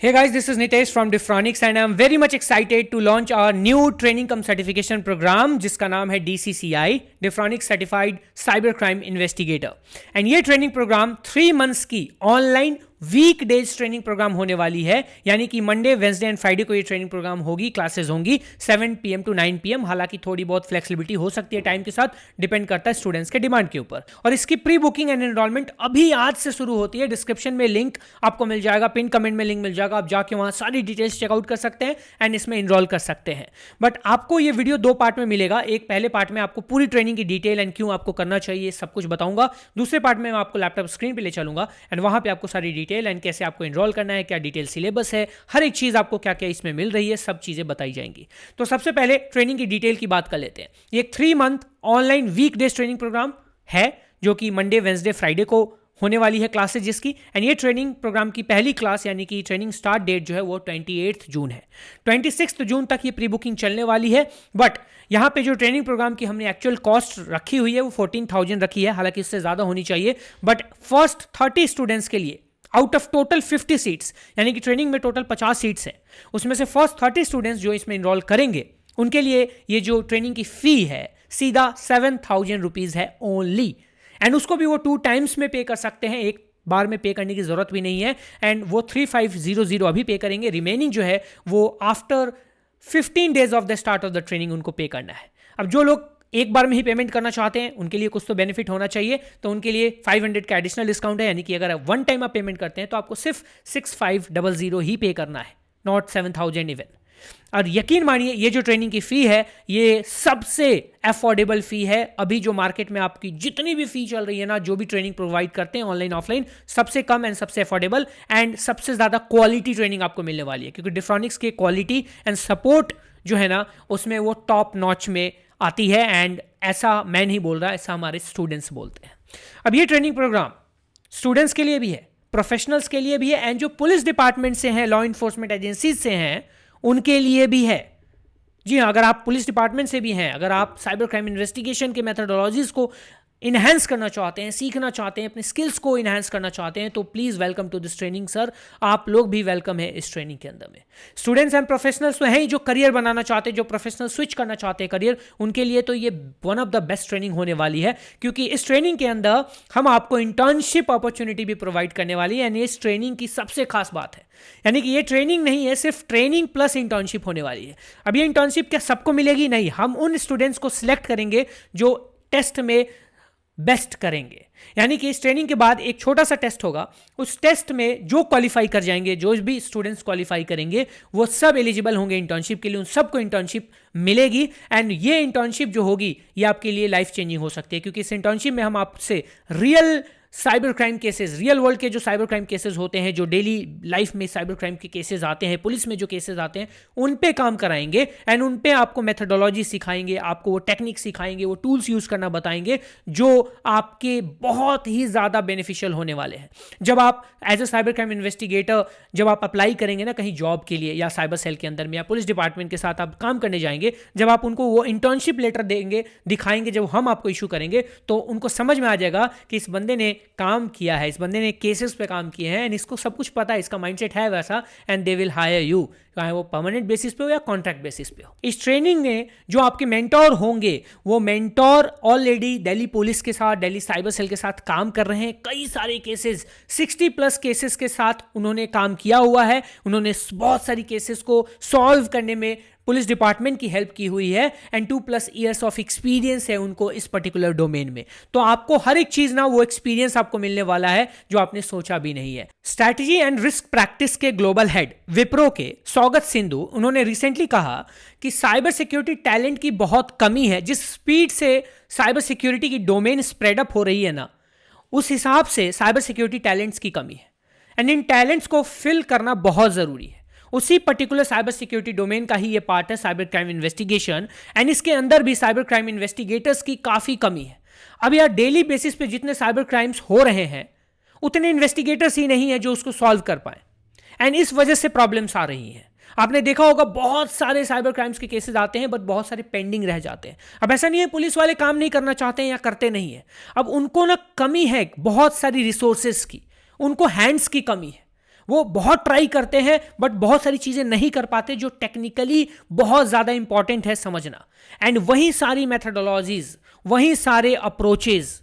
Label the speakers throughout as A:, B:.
A: Hey guys, this is Nitesh from Diffronics and I'm very much excited to launch our new training cum certification program जिसका नाम है DCCI Diffronics Certified Cyber Crime Investigator। And ये training program 3 months की online week days training program होने वाली है, यानी कि मंडे, वेंसडे एंड फ्राइडे को ये ट्रेनिंग प्रोग्राम होगी। क्लासेस होंगी 7 PM to 9 PM। हालांकि थोड़ी बहुत फ्लेक्सिबिलिटी हो सकती है टाइम के साथ, डिपेंड करता है स्टूडेंट्स के डिमांड के ऊपर। और इसकी प्री बुकिंग एंड एनरोलमेंट अभी आज से शुरू होती है। डिस्क्रिप्शन में लिंक आपको मिल जाएगा, पिन कमेंट में लिंक मिल जाएगा, आप जाके वहां सारी डिटेल्स चेकआउट कर सकते हैं एंड इसमें इनरोल कर सकते हैं। बट आपको ये वीडियो 2 पार्ट में मिलेगा। एक पहले पार्ट में आपको पूरी ट्रेनिंग की डिटेल एंड क्यों आपको करना चाहिए सब कुछ बताऊंगा। दूसरे पार्ट में मैं आपको लैपटॉप स्क्रीन पे ले चलूंगा एंड वहां पे आपको सारी डिटेल एंड कैसे आपको एनरोल करना है, क्या डिटेल सिलेबस है, हर एक चीज आपको क्या क्या इसमें मिल रही है, सब चीजें बताई जाएंगी। तो सबसे पहले ट्रेनिंग की डिटेल की बात कर लेते हैं। ये एक 3 month online week days training program है जो कि मंडे, वेंसडे, फ्राइडे को होने वाली है क्लासेस जिसकी। एंड ये ट्रेनिंग प्रोग्राम की पहली क्लास यानी कि ट्रेनिंग स्टार्ट डेट जो है वो 28 जून है। 26 जून तक ये प्री बुकिंग चलने वाली है। बट यहाँ पे जो ट्रेनिंग प्रोग्राम की हमने एक्चुअल कॉस्ट रखी हुई है वो 14,000 रखी है, हालांकि इससे ज़्यादा होनी चाहिए। बट फर्स्ट 30 स्टूडेंट्स के लिए आउट ऑफ टोटल 50 सीट्स, यानी कि ट्रेनिंग में टोटल 50 सीट्स हैं, उसमें से फर्स्ट 30 स्टूडेंट्स जो इसमें इनरोल करेंगे उनके लिए ये जो ट्रेनिंग की फी है सीधा 7,000 रुपीज़ है ओनली। एंड उसको भी वो 2 टाइम्स में पे कर सकते हैं, एक बार में पे करने की जरूरत भी नहीं है। एंड वो 3500 अभी पे करेंगे, रिमेनिंग जो है वो after 15 days of the start of the training उनको पे करना है। अब जो लोग एक बार में ही पेमेंट करना चाहते हैं उनके लिए कुछ तो बेनिफिट होना चाहिए, तो उनके लिए 500 का एडिशनल डिस्काउंट है, यानी कि अगर वन टाइम आप पेमेंट करते हैं तो आपको सिर्फ 6500 ही पे करना है, नॉट 7,000 इवन। और यकीन मानिए ये जो ट्रेनिंग की फी है ये सबसे अफोर्डेबल फी है। अभी जो मार्केट में आपकी जितनी भी फी चल रही है ना, जो भी ट्रेनिंग प्रोवाइड करते हैं ऑनलाइन ऑफलाइन, सबसे कम एंड सबसे अफोर्डेबल एंड सबसे ज़्यादा क्वालिटी ट्रेनिंग आपको मिलने वाली है, क्योंकि डिफ्रॉनिक्स के क्वालिटी एंड सपोर्ट जो है ना उसमें वो टॉप नॉच में आती है। एंड ऐसा मैं नहीं बोल रहा, ऐसा हमारे स्टूडेंट्स बोलते हैं। अब ये ट्रेनिंग प्रोग्राम स्टूडेंट्स के लिए भी है, प्रोफेशनल्स के लिए भी है एंड जो पुलिस डिपार्टमेंट से हैं, लॉ इन्फोर्समेंट एजेंसीज से हैं, उनके लिए भी है। जी हाँ, अगर आप पुलिस डिपार्टमेंट से भी हैं, अगर आप साइबर क्राइम इन्वेस्टिगेशन के मेथडोलॉजीज को इन्हेंस करना चाहते हैं, सीखना चाहते हैं, अपने स्किल्स को इन्हेंस करना चाहते हैं, तो please welcome to this training sir. आप लोग भी वेलकम है इस ट्रेनिंग के अंदर में। स्टूडेंट्स एंड प्रोफेशनल्स तो हैं ही, जो करियर बनाना चाहते हैं, जो प्रोफेशनल स्विच करना चाहते हैं करियर, उनके लिए तो ये one of the best training होने वाली है, क्योंकि इस ट्रेनिंग के अंदर हम आपको इंटर्नशिप अपॉर्चुनिटी भी प्रोवाइड करने वाली है। यानी इस ट्रेनिंग की सबसे खास बात है, यानी कि ये ट्रेनिंग नहीं है सिर्फ ट्रेनिंग प्लस इंटर्नशिप होने वाली है। अब ये इंटर्नशिप क्या सबको मिलेगी? नहीं, हम उन स्टूडेंट्स को सिलेक्ट करेंगे जो टेस्ट में बेस्ट करेंगे। यानी कि इस ट्रेनिंग के बाद एक छोटा सा टेस्ट होगा, उस टेस्ट में जो क्वालिफाई कर जाएंगे, जो भी स्टूडेंट्स क्वालिफाई करेंगे, वो सब एलिजिबल होंगे इंटर्नशिप के लिए, उन सबको इंटर्नशिप मिलेगी। एंड ये इंटर्नशिप जो होगी ये आपके लिए लाइफ चेंजिंग हो सकती है, क्योंकि इस इंटर्नशिप में हम आपसे real cyber crime cases, real world के जो साइबर क्राइम केसेस होते हैं, जो डेली लाइफ में साइबर क्राइम के केसेस आते हैं, पुलिस में जो केसेस आते हैं, उन पे काम कराएंगे एंड उन पे आपको मेथडोलॉजी सिखाएंगे, आपको वो टेक्निक सिखाएंगे, वो टूल्स यूज करना बताएंगे जो आपके बहुत ही ज़्यादा बेनिफिशियल होने वाले हैं। जब आप as a cyber crime investigator जब आप अप्लाई करेंगे ना कहीं जॉब के लिए, या साइबर सेल के अंदर में, या पुलिस डिपार्टमेंट के साथ आप काम करने जाएंगे, जब आप उनको वो इंटर्नशिप लेटर देंगे, दिखाएंगे, जब हम आपको इशू करेंगे, तो उनको समझ में आ जाएगा कि इस बंदे ने काम किया है, इस बंदे ने केसेस पे काम किए हैं एंड इसको सब कुछ पता है, इसका माइंडसेट है वैसा, and they will hire you, चाहे वो परमानेंट बेसिस पे हो या कॉन्ट्रैक्ट बेसिस पे हो। इस ट्रेनिंग में जो आपके मेंटोर होंगे, वो मेंटोर ऑलरेडी दिल्ली पुलिस के साथ, दिल्ली साइबर सेल के साथ काम कर रहे हैं। कई सारे केसेस, 60+ केसेस के साथ उन्होंने काम किया हुआ है। उन्होंने बहुत सारी केसेस को सॉल्व करने में पुलिस डिपार्टमेंट की हेल्प की हुई है एंड 2+ ईयर्स ऑफ एक्सपीरियंस है उनको इस पर्टिकुलर डोमेन में। तो आपको हर एक चीज ना वो एक्सपीरियंस आपको मिलने वाला है जो आपने सोचा भी नहीं है। स्ट्रैटेजी एंड रिस्क प्रैक्टिस के ग्लोबल हेड विप्रो के सौगत सिंधु, उन्होंने रिसेंटली कहा कि साइबर सिक्योरिटी टैलेंट की बहुत कमी है। जिस स्पीड से साइबर सिक्योरिटी की डोमेन स्प्रेड अप हो रही है ना, उस हिसाब से साइबर सिक्योरिटी टैलेंट्स की कमी है एंड इन टैलेंट्स को फिल करना बहुत जरूरी है। उसी पर्टिकुलर साइबर सिक्योरिटी डोमेन का ही ये पार्ट है साइबर क्राइम इन्वेस्टिगेशन, एंड इसके अंदर भी साइबर क्राइम इन्वेस्टिगेटर्स की काफ़ी कमी है। अब यार डेली बेसिस पे जितने साइबर क्राइम्स हो रहे हैं उतने इन्वेस्टिगेटर्स ही नहीं है जो उसको सॉल्व कर पाए, एंड इस वजह से प्रॉब्लम्स आ रही हैं। आपने देखा होगा बहुत सारे साइबर क्राइम्स के केसेस आते हैं बट बहुत सारे पेंडिंग रह जाते हैं। अब ऐसा नहीं है पुलिस वाले काम नहीं करना चाहते हैं या करते नहीं है, अब उनको ना कमी है बहुत सारी रिसोर्सेज की, उनको हैंड्स की कमी है। वो बहुत ट्राई करते हैं बट बहुत सारी चीजें नहीं कर पाते जो टेक्निकली बहुत ज्यादा इंपॉर्टेंट है समझना। एंड वही सारी मेथडोलॉजीज, वही सारे अप्रोचेज,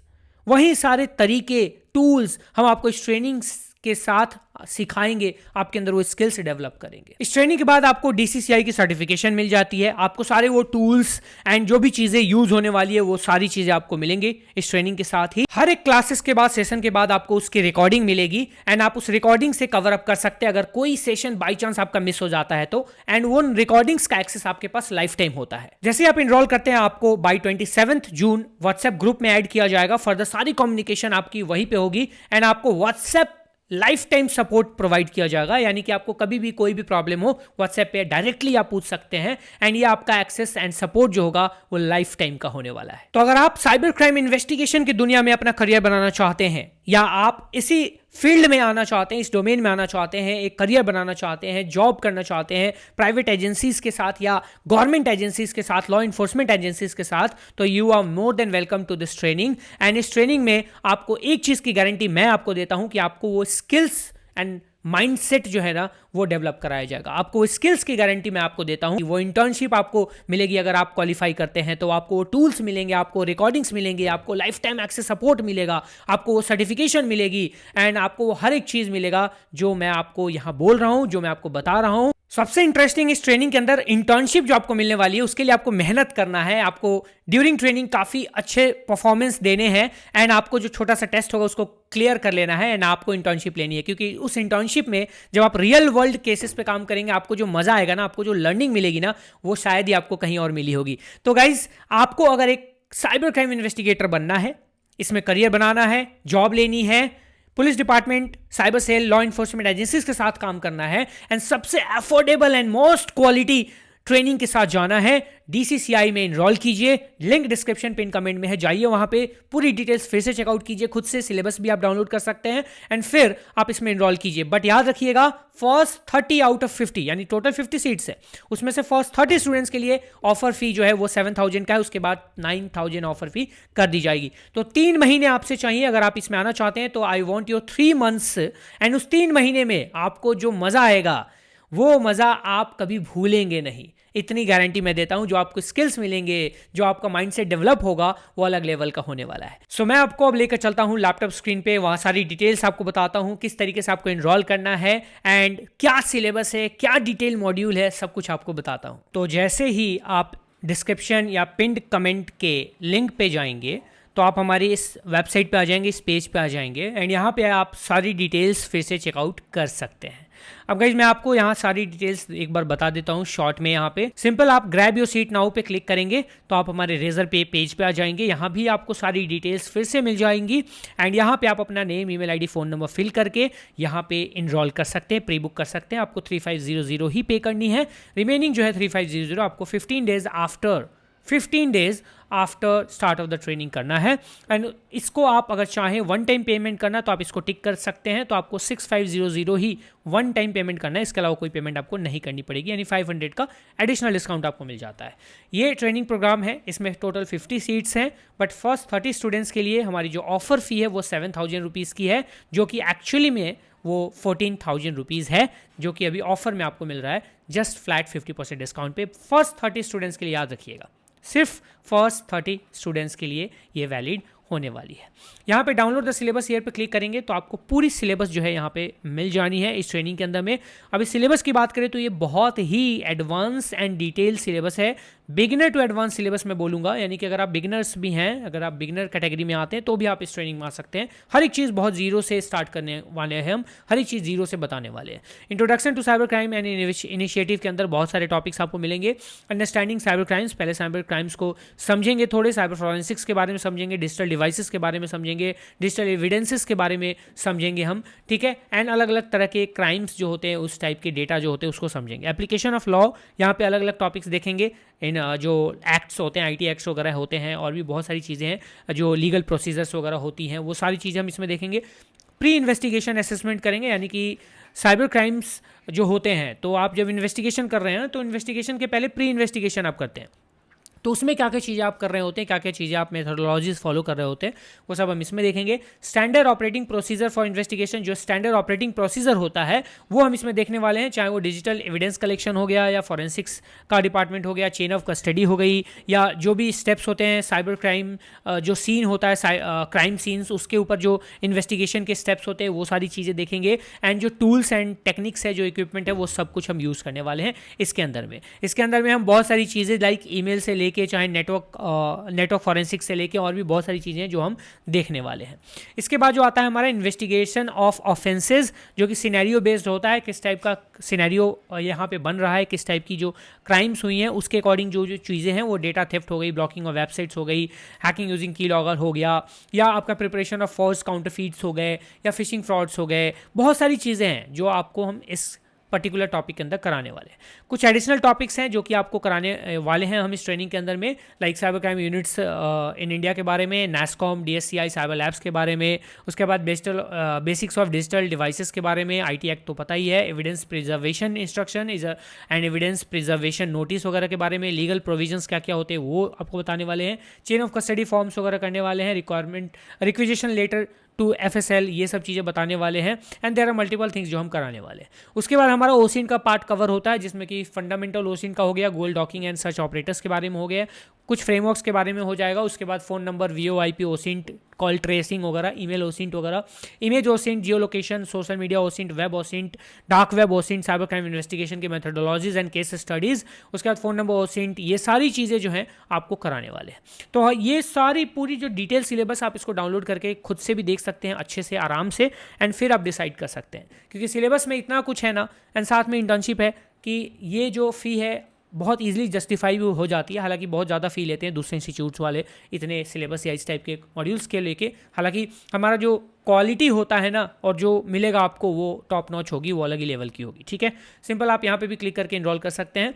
A: वही सारे तरीके, टूल्स हम आपको इस ट्रेनिंग के साथ सिखाएंगे, आपके अंदर वो स्किल्स डेवलप करेंगे। इस ट्रेनिंग के बाद आपको DCCI की सर्टिफिकेशन मिल जाती है, आपको सारे वो टूल्स एंड जो भी चीजें यूज होने वाली है वो सारी चीजें आपको मिलेंगी इस ट्रेनिंग के साथ ही। हर एक क्लासेस के बाद, सेशन के बाद आपको उसकी रिकॉर्डिंग मिलेगी एंड आप उस रिकॉर्डिंग से कवर अप कर सकते हैं अगर कोई सेशन बाई चांस आपका मिस हो जाता है तो। एंड वो रिकॉर्डिंग्स का एक्सेस आपके पास लाइफ टाइम होता है। जैसे आप इनरोल करते हैं, आपको बाई 27 जून व्हाट्सएप ग्रुप में ऐड किया जाएगा। फर्दर सारी कम्युनिकेशन आपकी वहीं पे होगी एंड आपको WhatsApp life time support provide किया जाएगा, यानी कि आपको कभी भी कोई भी प्रॉब्लम हो व्हाट्सएप पे डायरेक्टली आप पूछ सकते हैं एंड ये आपका एक्सेस एंड सपोर्ट जो होगा वो लाइफ टाइम का होने वाला है। तो अगर आप साइबर क्राइम इन्वेस्टिगेशन की दुनिया में अपना करियर बनाना चाहते हैं या आप इसी फील्ड में आना चाहते हैं, इस डोमेन में आना चाहते हैं, एक करियर बनाना चाहते हैं, जॉब करना चाहते हैं प्राइवेट एजेंसीज के साथ या गवर्नमेंट एजेंसीज के साथ, लॉ इन्फोर्समेंट एजेंसीज के साथ, तो you are more than welcome to this training. And इस ट्रेनिंग में आपको एक चीज की गारंटी मैं आपको देता हूं कि आपको वो स्किल्स एंड माइंडसेट जो है ना वो डेवलप कराया जाएगा। आपको स्किल्स की गारंटी मैं आपको देता हूं कि वो इंटर्नशिप आपको मिलेगी अगर आप क्वालिफाई करते हैं, तो आपको वो टूल्स मिलेंगे, आपको रिकॉर्डिंग्स मिलेंगे, आपको लाइफ टाइम एक्सेस सपोर्ट मिलेगा, आपको वो सर्टिफिकेशन मिलेगी एंड आपको वो हर एक चीज मिलेगा जो मैं आपको यहां बोल रहा हूं, जो मैं आपको बता रहा हूं। सबसे इंटरेस्टिंग इस ट्रेनिंग के अंदर इंटर्नशिप जो आपको मिलने वाली है उसके लिए आपको मेहनत करना है, आपको ड्यूरिंग ट्रेनिंग काफी अच्छे परफॉर्मेंस देने हैं एंड आपको जो छोटा सा टेस्ट होगा उसको क्लियर कर लेना है एंड आपको इंटर्नशिप लेनी है, क्योंकि उस इंटर्नशिप में जब आप रियल वर्ल्ड केसेस पे काम करेंगे आपको जो मजा आएगा ना, आपको जो लर्निंग मिलेगी ना, वो शायद ही आपको कहीं और मिली होगी। तो गाइज, आपको अगर एक साइबर क्राइम इन्वेस्टिगेटर बनना है, इसमें करियर बनाना है, जॉब लेनी है, police department, cyber cell, law enforcement agencies के साथ काम करना है एंड सबसे affordable and most quality training के साथ जाना है, DCCI में इनरोल कीजिए। लिंक डिस्क्रिप्शन पिन कमेंट में है, जाइए वहां पे पूरी डिटेल्स फिर से चेकआउट कीजिए, खुद से सिलेबस भी आप डाउनलोड कर सकते हैं एंड फिर आप इसमें इनरोल कीजिए। बट याद रखिएगा, फर्स्ट 30 आउट ऑफ 50 यानी टोटल 50 सीट्स है, उसमें से फर्स्ट 30 स्टूडेंट्स के लिए ऑफर फी जो है वो 7000 का है, उसके बाद 9000 ऑफर फी कर दी जाएगी। तो 3 महीने आपसे चाहिए अगर आप इसमें आना चाहते हैं, तो I want your 3 months and उस 3 महीने में आपको जो मजा आएगा वो मजा आप कभी भूलेंगे नहीं, इतनी गारंटी मैं देता हूं। जो आपको स्किल्स मिलेंगे, जो आपका माइंडसेट डेवलप होगा वो अलग लेवल का होने वाला है। सो मैं आपको अब लेकर चलता हूं लैपटॉप स्क्रीन पे, वहां सारी डिटेल्स आपको बताता हूं किस तरीके से आपको एनरोल करना है एंड क्या सिलेबस है, क्या डिटेल मॉड्यूल है, सब कुछ आपको बताता हूं। तो जैसे ही आप डिस्क्रिप्शन या पिंड कमेंट के लिंक पे जाएंगे तो आप हमारी इस वेबसाइट पे आ जाएंगे, इस पेज पे आ जाएंगे एंड यहाँ पे आप सारी डिटेल्स फिर से चेकआउट कर सकते हैं। अब गाइज, मैं आपको यहाँ सारी डिटेल्स एक बार बता देता हूँ शॉर्ट में। यहाँ पे सिंपल आप ग्रैब योर सीट नाउ पे क्लिक करेंगे तो आप हमारे रेजर पे पेज पे आ जाएंगे। यहाँ भी आपको सारी डिटेल्स फिर से मिल जाएंगी एंड यहाँ पे आप अपना name, email ID, phone number fill करके यहाँ पे इनरोल कर सकते हैं, प्री बुक कर सकते हैं। आपको 3500 ही पे करनी है, रिमेनिंग जो है 3500 आपको 15 days after start of the training करना है एंड इसको आप अगर चाहें वन टाइम पेमेंट करना तो आप इसको टिक कर सकते हैं। तो आपको 6500 ही वन टाइम पेमेंट करना है, इसके अलावा कोई पेमेंट आपको नहीं करनी पड़ेगी, यानी 500 का एडिशनल डिस्काउंट आपको मिल जाता है। ये ट्रेनिंग प्रोग्राम है, इसमें टोटल 50 सीट्स हैं बट फर्स्ट 30 स्टूडेंट्स के लिए हमारी जो ऑफर फी है वो 7000 रुपीज़ की है, जो कि एक्चुअली में वो 14,000 रुपीज़ है, जो कि अभी ऑफर में आपको मिल रहा है जस्ट फ्लैट 50% डिस्काउंट पे। फर्स्ट 30 स्टूडेंट्स के लिए याद रखिएगा, सिर्फ फर्स्ट 30 स्टूडेंट्स के लिए ये वैलिड होने वाली है। यहाँ पे डाउनलोड द सिलेबस ईयर पे क्लिक करेंगे तो आपको पूरी सिलेबस जो है यहाँ पे मिल जानी है इस ट्रेनिंग के अंदर में। अब इस सिलेबस की बात करें तो ये बहुत ही एडवांस एंड डिटेल सिलेबस है, बिगिनर टू एडवांस सिलेबस मैं बोलूँगा, यानी कि अगर आप बिगिनर्स भी हैं, अगर आप बिगिनर कैटेगरी में आते हैं तो भी आप इस ट्रेनिंग में आ सकते हैं। हर एक चीज़ बहुत जीरो से स्टार्ट करने वाले हैं हम, हर एक चीज़ जीरो से बताने वाले हैं। Introduction to cyber crime and initiative के अंदर बहुत सारे टॉपिक्स आपको मिलेंगे। अंडरस्टैंडिंग साइबर क्राइम्स, पहले साइबर क्राइम्स को समझेंगे, थोड़े साइबर फॉरेंसिक्स के बारे में समझेंगे, डिजिटल डिवाइसेस के बारे में समझेंगे, डिजिटल एविडेंसेस के बारे में समझेंगे हम, ठीक है, एंड अलग अलग तरह के क्राइम्स जो होते हैं, उस टाइप के डेटा जो होते हैं उसको समझेंगे। एप्लीकेशन ऑफ लॉ, यहाँ पे अलग अलग टॉपिक्स देखेंगे, इन जो एक्ट्स होते हैं, IT एक्ट्स वगैरह होते हैं, और भी बहुत सारी चीज़ें हैं जो लीगल प्रोसीजर्स वगैरह होती हैं, वो सारी चीज़ें हम इसमें देखेंगे। प्री इन्वेस्टिगेशन असेसमेंट करेंगे, यानी कि साइबर क्राइम्स जो होते हैं तो आप जब इन्वेस्टिगेशन कर रहे हैं तो इन्वेस्टिगेशन के पहले प्री इन्वेस्टिगेशन आप करते हैं, तो उसमें क्या क्या चीज़ें आप कर रहे होते हैं, क्या क्या चीज़ें आप मेथोडोलॉजीज फॉलो कर रहे होते हैं, वो सब हम इसमें देखेंगे। Standard operating procedure for investigation, जो स्टैंडर्ड ऑपरेटिंग प्रोसीजर होता है वो हम इसमें देखने वाले हैं, चाहे वो डिजिटल एविडेंस कलेक्शन हो गया या फॉरेंसिक्स का डिपार्टमेंट हो गया, चेन ऑफ कस्टडी हो गई, या जो भी स्टेप्स होते हैं साइबर क्राइम जो सीन होता है क्राइम सीन्स, उसके ऊपर जो इन्वेस्टिगेशन के स्टेप्स होते हैं वो सारी चीज़ें देखेंगे। एंड जो टूल्स एंड टेक्निक्स है, जो इक्विपमेंट है, वो सब कुछ हम यूज़ करने वाले हैं इसके अंदर में। इसके अंदर में हम बहुत सारी चीज़ें लाइक ईमेल से लेके, चाहे नेटवर्क फॉरेंसिक से लेके, और भी बहुत सारी चीज़ें हैं जो हम देखने वाले हैं। इसके बाद जो आता है हमारा इन्वेस्टिगेशन ऑफ ऑफेंसेस, जो कि सिनेरियो बेस्ड होता है, किस टाइप का सिनेरियो यहाँ पे बन रहा है, किस टाइप की जो क्राइम्स हुई हैं उसके अकॉर्डिंग जो जो चीज़ें हैं, वो डेटा थेफ्ट हो गई, ब्लॉकिंग ऑफ वेबसाइट्स हो गई, हैकिंग यूजिंग की लॉगर हो गया, या आपका प्रिपरेशन ऑफ फॉल्स काउंटरफीट्स हो गए, या फिशिंग फ्रॉड्स हो गए। बहुत सारी चीज़ें हैं जो आपको हम इस पर्टिकुलर टॉपिक के अंदर कराने वाले हैं। कुछ एडिशनल टॉपिक्स हैं जो कि आपको कराने वाले हैं हम इस ट्रेनिंग के अंदर में, like cyber crime units in India के बारे में, NASSCOM DSCI साइबर लैब्स के बारे में, उसके बाद बेसिक्स ऑफ डिजिटल डिवाइसेस के बारे में, IT एक्ट तो पता ही है, evidence preservation instruction and evidence preservation notice वगैरह के बारे में, लीगल प्रोविजंस क्या क्या होते हैं वो आपको बताने वाले हैं, चेन ऑफ कस्टडी फॉर्म्स वगैरह करने वाले हैं, रिक्विजिशन लेटर टू FSL, ये सब चीज़ें बताने वाले हैं। And there are multiple things जो हम कराने वाले हैं। उसके बाद हमारा OSINT का पार्ट कवर होता है, जिसमें कि फंडामेंटल OSINT का हो गया, गोल डॉकिंग एंड सर्च ऑपरेटर्स के बारे में हो गया, कुछ फ्रेमवर्क्स के बारे में हो जाएगा। उसके बाद phone number, VoIP OSINT, call tracing वगैरह, ईमेल OSINT वगैरह, इमेज OSINT, जियो location, social media OSINT, web OSINT, dark web OSINT, cyber crime investigation के मेथोडोलॉजीज एंड केस स्टडीज़, उसके बाद फ़ोन नंबर OSINT, ये सारी चीज़ें जो हैं आपको कराने वाले हैं। तो ये सारी पूरी जो डिटेल सिलेबस, आप इसको डाउनलोड करके खुद से भी देख सकते हैं अच्छे से, आराम से, एंड फिर आप डिसाइड कर सकते हैं, क्योंकि सिलेबस में इतना कुछ है ना, एंड साथ में इंटर्नशिप है, कि ये जो फ़ी है बहुत इजीली जस्टिफाई भी हो जाती है। हालांकि बहुत ज़्यादा फ़ी लेते हैं दूसरे इंस्टीट्यूट्स वाले इतने सिलेबस या इस टाइप के मॉड्यूल्स के लेके। हालांकि हमारा जो क्वालिटी होता है ना, और जो मिलेगा आपको, वो टॉप नॉच होगी, वो अलग ही लेवल की होगी। ठीक है, सिंपल, आप यहाँ पे भी क्लिक करके इनरोल कर सकते हैं।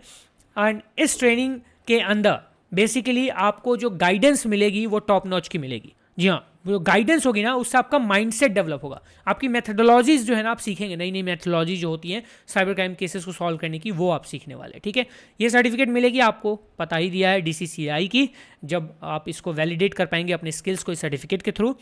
A: एंड इस ट्रेनिंग के अंदर बेसिकली आपको जो गाइडेंस मिलेगी वो टॉप नॉच की मिलेगी। जी हाँ, जो गाइडेंस होगी ना, उससे आपका माइंडसेट डेवलप होगा, आपकी मेथोडोलॉजीज जो है ना आप सीखेंगे, नई नई मेथोडोलॉजी जो होती हैं साइबर क्राइम केसेस को सॉल्व करने की, वो आप सीखने वाले। ठीक है, ये सर्टिफिकेट मिलेगी आपको, पता ही दिया है, DCCI की, जब आप इसको वैलिडेट कर पाएंगे अपने स्किल्स को इस सर्टिफिकेट के थ्रू।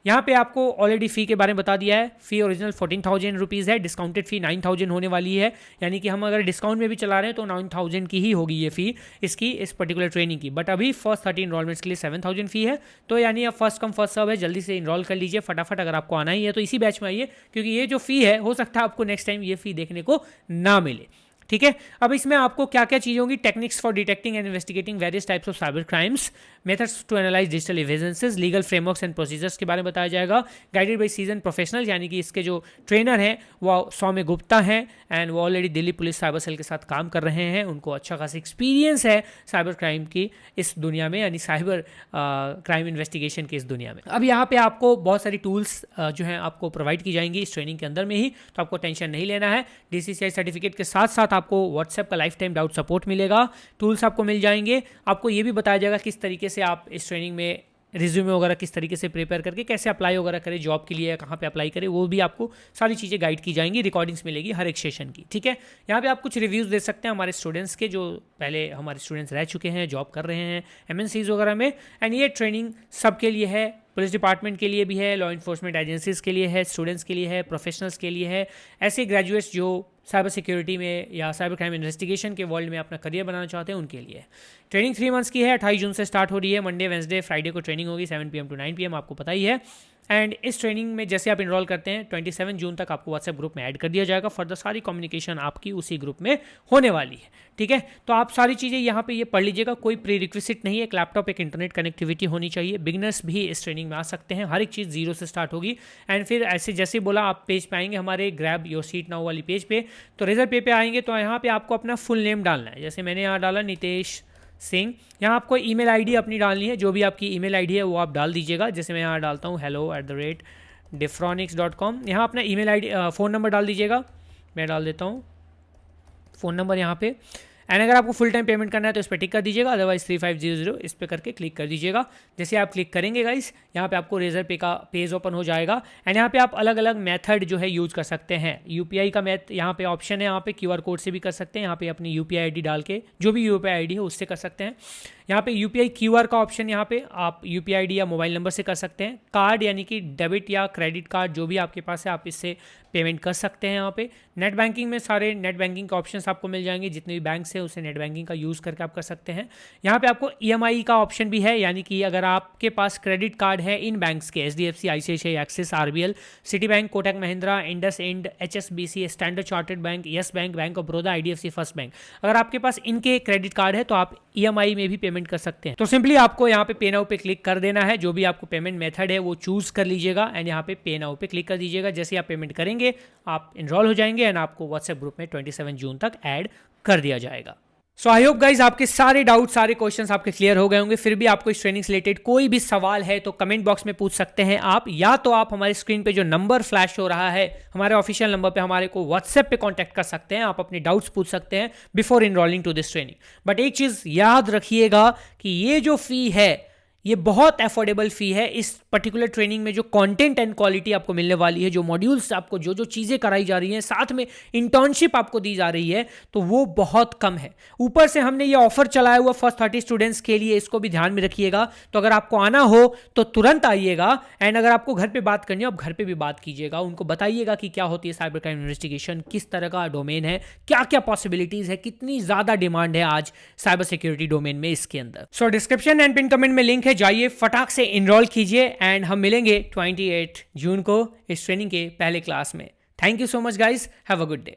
A: यहाँ पे आपको ऑलरेडी फ़ी के बारे में बता दिया है। फ़ी ओरिजिनल 14,000 रुपीज़ है, डिस्काउंटेड फ़ी 9,000 होने वाली है, यानी कि हम अगर डिस्काउंट में भी चला रहे हैं तो 9,000 की ही होगी ये फ़ी इसकी, इस पर्टिकुलर ट्रेनिंग की। बट अभी फर्स्ट 30 इनरोलमेंट्स के लिए 7,000 फ़ी है, तो यानी अब फर्स्ट कम फर्स्ट सर्व है, जल्दी से इनरोल कर लीजिए फटाफट। अगर आपको आना ही है तो इसी बैच में आइए, क्योंकि ये जो फ़ी है, हो सकता है आपको नेक्स्ट टाइम ये फ़ी देखने को ना मिले। ठीक है, अब इसमें आपको क्या क्या चीज़ें होंगी, techniques for detecting and investigating various types of cyber crimes, methods to analyze digital evidences, legal frameworks and procedures के बारे में बताया जाएगा, गाइडेड बाई सीजन प्रोफेशनल, यानी कि इसके जो ट्रेनर हैं वो सौम्य गुप्ता हैं, एंड वो already Delhi police cyber cell के साथ काम कर रहे हैं, उनको अच्छा खासा एक्सपीरियंस है साइबर क्राइम की इस दुनिया में, यानी साइबर क्राइम इन्वेस्टिगेशन की इस दुनिया में। अब यहाँ पे आपको बहुत सारी टूल्स जो हैं आपको प्रोवाइड की जाएंगी इस ट्रेनिंग के अंदर में ही, तो आपको टेंशन नहीं लेना है। DCCI सर्टिफिकेट के साथ साथ आपको व्हाट्सएप का लाइफ टाइम डाउट सपोर्ट मिलेगा, टूल्स आपको मिल जाएंगे, आपको ये भी बताया जाएगा किस तरीके से आप इस ट्रेनिंग में रिज्यूमे वगैरह किस तरीके से प्रिपेयर करके कैसे अप्लाई वगैरह करें जॉब के लिए, या कहाँ पे अप्लाई करें, वो भी आपको सारी चीज़ें गाइड की जाएंगी, रिकॉर्डिंग्स मिलेगी हर एक सेशन की। ठीक है, यहाँ पे आप कुछ रिव्यूज़ दे सकते हैं हमारे स्टूडेंट्स के, जो पहले हमारे स्टूडेंट्स रह चुके हैं, जॉब कर रहे हैं MNCs वगैरह में। एंड ये ट्रेनिंग सबके लिए है, पुलिस डिपार्टमेंट के लिए भी है, लॉ इन्फोर्समेंट एजेंसीज के लिए है, स्टूडेंट्स के लिए है, प्रोफेशनल्स के लिए है, ऐसे ग्रेजुएट्स जो साइबर सिक्योरिटी में या साइबर क्राइम इन्वेस्टिगेशन के वर्ल्ड में अपना करियर बनाना चाहते हैं उनके लिए। ट्रेनिंग 3 मंथ्स की है, 28 जून से स्टार्ट हो रही है, मंडे वेंसडे फ्राइडे को ट्रेनिंग होगी 7 PM to 9 PM, आपको पता ही है। एंड इस ट्रेनिंग में जैसे आप इनरोल करते हैं 27 जून तक आपको व्हाट्सएप ग्रुप में ऐड कर दिया जाएगा, फर्दर सारी कम्युनिकेशन आपकी उसी ग्रुप में होने वाली है। ठीक है, तो आप सारी चीज़ें यहाँ पे ये पढ़ लीजिएगा, कोई प्री रिक्विजिट नहीं है, एक लैपटॉप एक इंटरनेट कनेक्टिविटी होनी चाहिए, बिगनर्स भी इस ट्रेनिंग में आ सकते हैं, हर एक चीज़ जीरो से स्टार्ट होगी। एंड फिर ऐसे जैसे बोला आप पेज पे आएंगे हमारे ग्रैब योर सीट नाउ वाली पेज पे, तो रिजल्ट पे आएंगे तो यहाँ पे आपको अपना फुल नेम डालना है, जैसे मैंने यहाँ डाला नितेश सिंह। यहाँ आपको ईमेल आईडी अपनी डालनी है, जो भी आपकी ईमेल आईडी है वो आप डाल दीजिएगा, जैसे मैं यहाँ डालता हूँ hello@diffronix.com। यहाँ अपना ईमेल आईडी फ़ोन नंबर डाल दीजिएगा, मैं डाल देता हूँ फ़ोन नंबर यहाँ पे। एंड अगर आपको फुल टाइम पेमेंट करना है तो इस पर टिक कर दीजिएगा, अदरवाइज 3500 इस पर करके क्लिक कर दीजिएगा। जैसे आप क्लिक करेंगे गाइस, यहाँ पे आपको रेजर पे का पेज ओपन हो जाएगा एंड यहाँ पे आप अलग अलग मेथड जो है यूज कर सकते हैं। यूपीआई का यहाँ पे ऑप्शन है, यहाँ पे क्यूआर कोड से भी कर सकते हैं, यहाँ पे अपनी यूपीआई आईडी डाल के जो भी यूपीआई आईडी है उससे कर सकते हैं। यहाँ पे यूपीआई क्यूआर का ऑप्शन, यहाँ पे आप यूपीआई आईडी या मोबाइल नंबर से कर सकते हैं। कार्ड यानी कि डेबिट या क्रेडिट कार्ड जो भी आपके पास है आप इससे पेमेंट कर सकते हैं। यहाँ पे नेट बैंकिंग में सारे नेट बैंकिंग के ऑप्शंस आपको मिल जाएंगे, जितने भी बैंक्स है उसे नेट बैंकिंग का यूज़ करके आप कर सकते हैं। यहाँ पे आपको ईएमआई का ऑप्शन भी है, यानी कि अगर आपके पास क्रेडिट कार्ड है इन बैंक्स के, HDFC, ICICI, Axis, RBL, Citi bank, Kotak Mahindra, IndusInd, HSBC, standard chartered bank, yes bank, bank of Baroda, IDFC first bank, अगर आपके पास इनके क्रेडिट कार्ड है तो आप ईएमआई में भी पेमेंट कर सकते हैं। तो सिंपली आपको यहाँ पे पे नाउ पे क्लिक कर देना है, जो भी आपको पेमेंट मेथड है वो चूज कर लीजिएगा एंड यहाँ पे पे नाउ पे क्लिक कर दीजिएगा। जैसे आप पेमेंट करेंगे आप इनरोल हो जाएंगे एंड आपको व्हाट्सएप ग्रुप में 27 जून तक ऐड कर दिया जाएगा। सो आई होप गाइज आपके सारे डाउट, सारे क्वेश्चंस आपके क्लियर हो गए होंगे। फिर भी आपको इस ट्रेनिंग से रिलेटेड कोई भी सवाल है तो कमेंट बॉक्स में पूछ सकते हैं आप, या तो आप हमारे स्क्रीन पे जो नंबर फ्लैश हो रहा है हमारे ऑफिशियल नंबर पे हमारे को व्हाट्सएप पे कांटेक्ट कर सकते हैं, आप अपने डाउट्स पूछ सकते हैं before enrolling to this training. But एक चीज याद रखिएगा कि ये जो फी है ये बहुत अफोर्डेबल फी है। इस पर्टिकुलर ट्रेनिंग में जो कंटेंट एंड क्वालिटी आपको मिलने वाली है, जो मॉड्यूल्स आपको जो चीज़ें कराई जा रही हैं, साथ में इंटर्नशिप आपको दी जा रही है, तो वो बहुत कम है। ऊपर से हमने ये ऑफर चलाया हुआ फर्स्ट 30 स्टूडेंट्स के लिए, इसको भी ध्यान में रखिएगा। तो अगर आपको आना हो तो तुरंत आइएगा एंड अगर आपको घर पे बात करनी हो आप घर पे भी बात कीजिएगा, उनको बताइएगा कि क्या होती है साइबर क्राइम इन्वेस्टिगेशन, किस तरह का डोमेन है, क्या क्या पॉसिबिलिटीज है, कितनी ज्यादा डिमांड है आज साइबर सिक्योरिटी डोमेन में इसके अंदर। सो डिस्क्रिप्शन एंड पिन कमेंट में लिंक है, जाइए फटाक से इनरोल कीजिए एंड हम मिलेंगे 28 जून को इस ट्रेनिंग के पहले क्लास में। Thank you so much guys, have a good day.